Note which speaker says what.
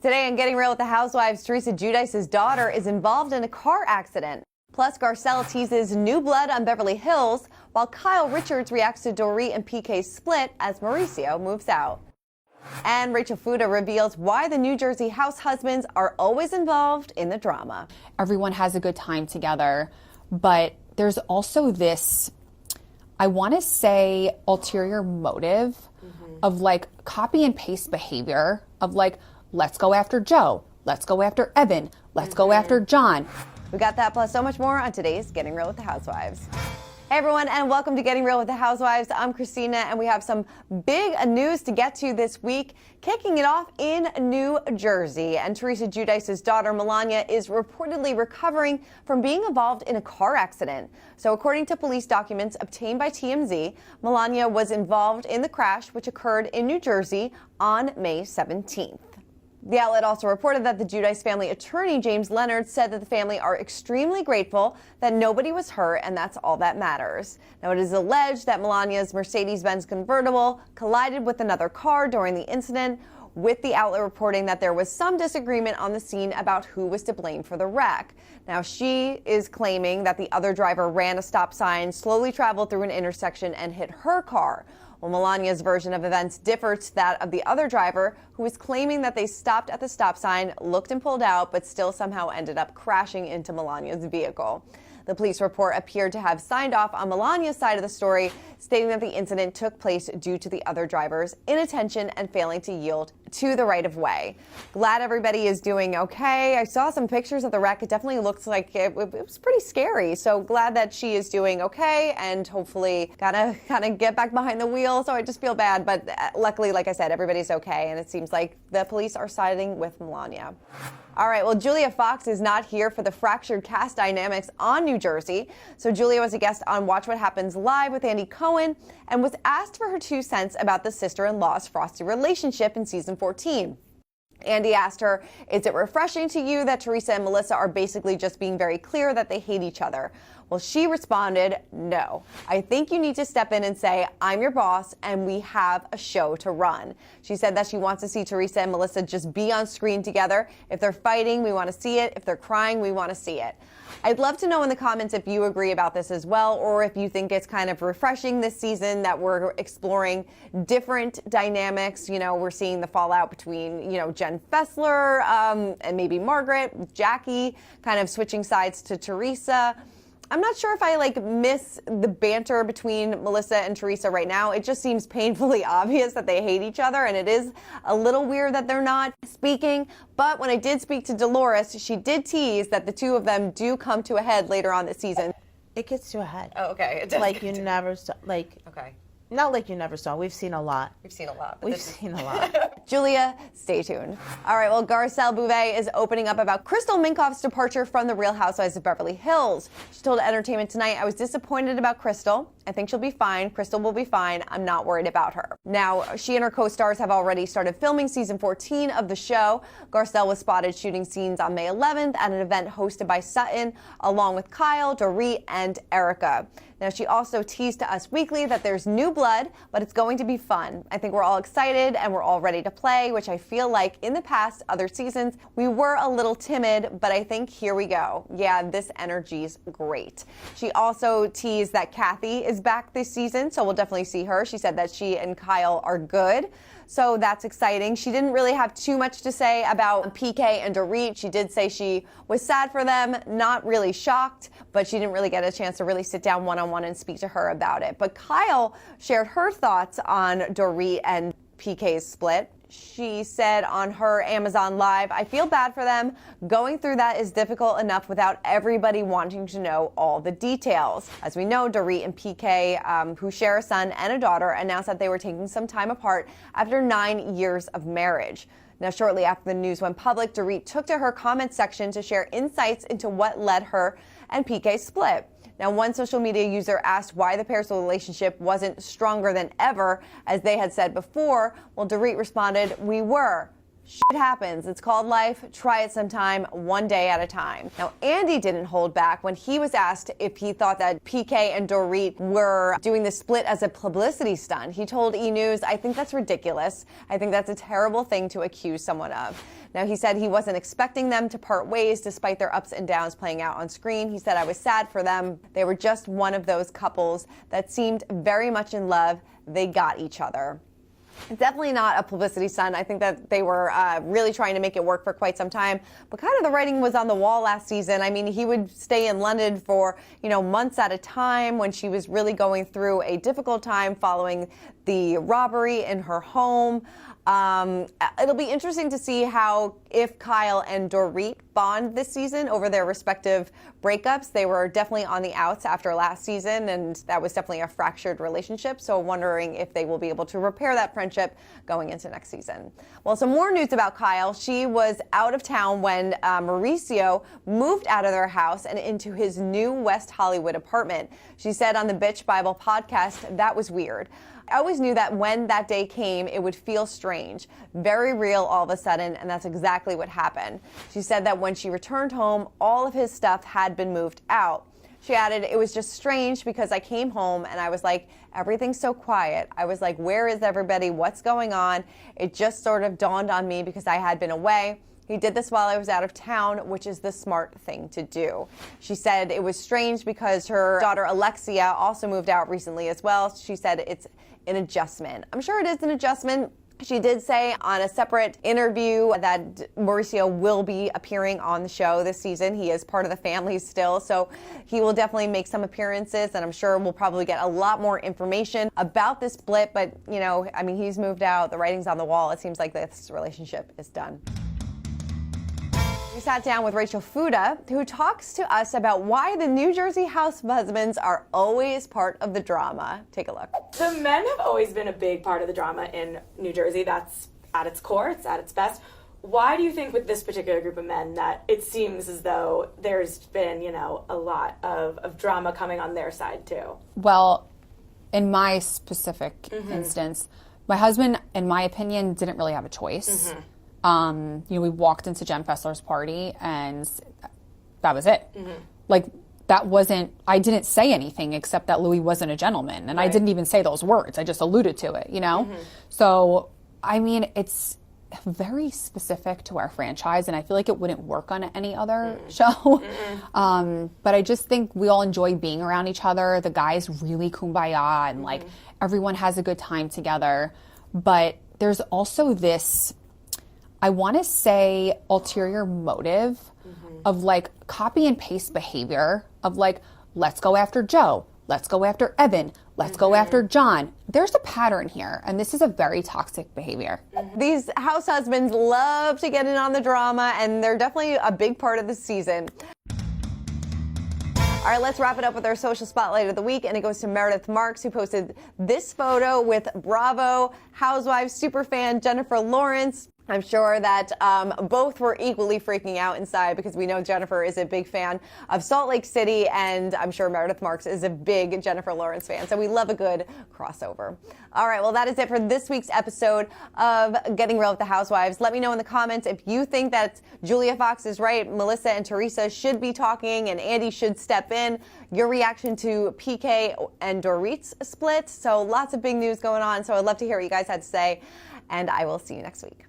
Speaker 1: Today on Getting Real with the Housewives, Teresa Giudice's daughter is involved in a car accident. Plus, Garcelle teases new blood on Beverly Hills, while Kyle Richards reacts to Dorit and PK's split as Mauricio moves out. And Rachel Fuda reveals why the New Jersey house husbands are always involved in the drama.
Speaker 2: Everyone has a good time together, but there's also this, I want to say, ulterior motive of like copy and paste behavior of like, let's go after Joe, let's go after Evan, let's go after John.
Speaker 1: We got that plus so much more on today's Getting Real with the Housewives. Hey everyone, and welcome to Getting Real with the Housewives. I'm Christina, and we have some big news to get to this week. Kicking it off in New Jersey, and Teresa Giudice's daughter Melania is reportedly recovering from being involved in a car accident. So according to police documents obtained by TMZ, Melania was involved in the crash which occurred in New Jersey on May 17th. The outlet also reported that the Giudice family attorney, James Leonard, said that the family are extremely grateful that nobody was hurt, and that's all that matters. Now, it is alleged that Melania's Mercedes-Benz convertible collided with another car during the incident, with the outlet reporting that there was some disagreement on the scene about who was to blame for the wreck. Now, she is claiming that the other driver ran a stop sign, slowly traveled through an intersection, and hit her car. Well, Melania's version of events differs to that of the other driver, who is claiming that they stopped at the stop sign, looked and pulled out, but still somehow ended up crashing into Melania's vehicle. The police report appeared to have signed off on Melania's side of the story, stating that the incident took place due to the other driver's inattention and failing to yield to the right of way. Glad everybody is doing okay. I saw some pictures of the wreck. It definitely looks like it was pretty scary. So glad that she is doing okay and hopefully gotta kind of get back behind the wheel. So I just feel bad. But luckily, like I said, everybody's okay. And it seems like the police are siding with Melania. All right, well, Julia Fox is not here for the fractured cast dynamics on New Jersey. So Julia was a guest on Watch What Happens Live with Andy Cohen and was asked for her 2 cents about the sister-in-law's frosty relationship in season 14. Andy asked her, is it refreshing to you that Teresa and Melissa are basically just being very clear that they hate each other? Well, she responded, no. I think you need to step in and say, I'm your boss and we have a show to run. She said that she wants to see Teresa and Melissa just be on screen together. If they're fighting, we want to see it. If they're crying, we want to see it. I'd love to know in the comments if you agree about this as well, or if you think it's kind of refreshing this season that we're exploring different dynamics. You know, we're seeing the fallout between, Jen Fessler and maybe Margaret, Jackie, kind of switching sides to Teresa. I'm not sure if I miss the banter between Melissa and Teresa right now. It just seems painfully obvious that they hate each other, and it is a little weird that they're not speaking. But when I did speak to Dolores, she did tease that the two of them do come to a head later on this season.
Speaker 3: It gets to a head.
Speaker 1: Oh, okay. It does
Speaker 3: like you never saw.
Speaker 1: Okay.
Speaker 3: Not like you never saw. We've seen a lot.
Speaker 1: We've seen a lot.
Speaker 3: We've seen a lot.
Speaker 1: Julia, stay tuned. All right, well, Garcelle Beauvais is opening up about Crystal Minkoff's departure from The Real Housewives of Beverly Hills. She told Entertainment Tonight, I was disappointed about Crystal. I think she'll be fine. Crystal will be fine. I'm not worried about her. Now, she and her co-stars have already started filming season 14 of the show. Garcelle was spotted shooting scenes on May 11th at an event hosted by Sutton, along with Kyle, Dorit, and Erica. Now, she also teased to Us Weekly that there's new blood, but it's going to be fun. I think we're all excited and we're all ready to play, which I feel like in the past, other seasons, we were a little timid, but I think here we go. Yeah, this energy's great. She also teased that Kathy is back this season, so we'll definitely see her. She said that she and Kyle are good. So that's exciting. She didn't really have too much to say about PK and Dorit. She did say she was sad for them, not really shocked, but she didn't really get a chance to really sit down one-on-one and speak to her about it. But Kyle shared her thoughts on Dorit and PK's split. She said on her Amazon Live, I feel bad for them. Going through that is difficult enough without everybody wanting to know all the details. As we know, Dorit and PK, who share a son and a daughter, announced that they were taking some time apart after 9 years of marriage. Now, shortly after the news went public, Dorit took to her comment section to share insights into what led her and PK's split. Now, one social media user asked why the pair's relationship wasn't stronger than ever, as they had said before. Well, Dorit responded, we were. Shit happens. It's called life. Try it sometime, one day at a time. Now, Andy didn't hold back when he was asked if he thought that PK and Dorit were doing the split as a publicity stunt. He told E! News, "I think that's ridiculous. I think that's a terrible thing to accuse someone of." Now, he said he wasn't expecting them to part ways despite their ups and downs playing out on screen. He said, "I was sad for them. They were just one of those couples that seemed very much in love. They got each other." It's definitely not a publicity stunt. I think that they were really trying to make it work for quite some time. But kind of the writing was on the wall last season. I mean, he would stay in London for, months at a time when she was really going through a difficult time following the robbery in her home. It'll be interesting to see if Kyle and Dorit bond this season over their respective breakups. They were definitely on the outs after last season, and that was definitely a fractured relationship. So wondering if they will be able to repair that friendship going into next season. Well, some more news about Kyle. She was out of town when Mauricio moved out of their house and into his new West Hollywood apartment. She said on the Bitch Bible podcast, "That was weird. I always knew that when that day came, it would feel strange, very real all of a sudden, and that's exactly what happened." She said that when she returned home, all of his stuff had been moved out. She added, "It was just strange because I came home and I was like, everything's so quiet. I was like, where is everybody? What's going on? It just sort of dawned on me because I had been away. He did this while I was out of town, which is the smart thing to do." She said it was strange because her daughter Alexia also moved out recently as well. She said it's an adjustment. I'm sure it is an adjustment. She did say on a separate interview that Mauricio will be appearing on the show this season. He is part of the family still, so he will definitely make some appearances, and I'm sure we'll probably get a lot more information about this split. But, he's moved out. The writing's on the wall. It seems like this relationship is done. We sat down with Rachel Fuda, who talks to us about why the New Jersey house husbands are always part of the drama. Take a look.
Speaker 4: The men have always been a big part of the drama in New Jersey. That's at its core. It's at its best. Why do you think with this particular group of men that it seems as though there's been, a lot of drama coming on their side too?
Speaker 2: Well, in my specific instance, my husband, in my opinion, didn't really have a choice. We walked into Jen Fessler's party and that was it. I didn't say anything except that Louis wasn't a gentleman. And right. I didn't even say those words. I just alluded to it, So, it's very specific to our franchise, and I feel like it wouldn't work on any other show. But I just think we all enjoy being around each other. The guys really kumbaya, and everyone has a good time together. But there's also this, I want to say, ulterior motive of copy and paste behavior of let's go after Joe, let's go after Evan, let's go after John. There's a pattern here, and this is a very toxic behavior.
Speaker 1: These house husbands love to get in on the drama, and they're definitely a big part of the season. All right, let's wrap it up with our social spotlight of the week, and it goes to Meredith Marks, who posted this photo with Bravo Housewives superfan Jennifer Lawrence. I'm sure that both were equally freaking out inside because we know Jennifer is a big fan of Salt Lake City, and I'm sure Meredith Marks is a big Jennifer Lawrence fan. So we love a good crossover. All right, well, that is it for this week's episode of Getting Real with the Housewives. Let me know in the comments if you think that Julia Fox is right, Melissa and Teresa should be talking, and Andy should step in. Your reaction to PK and Dorit's split. So lots of big news going on. So I'd love to hear what you guys had to say, and I will see you next week.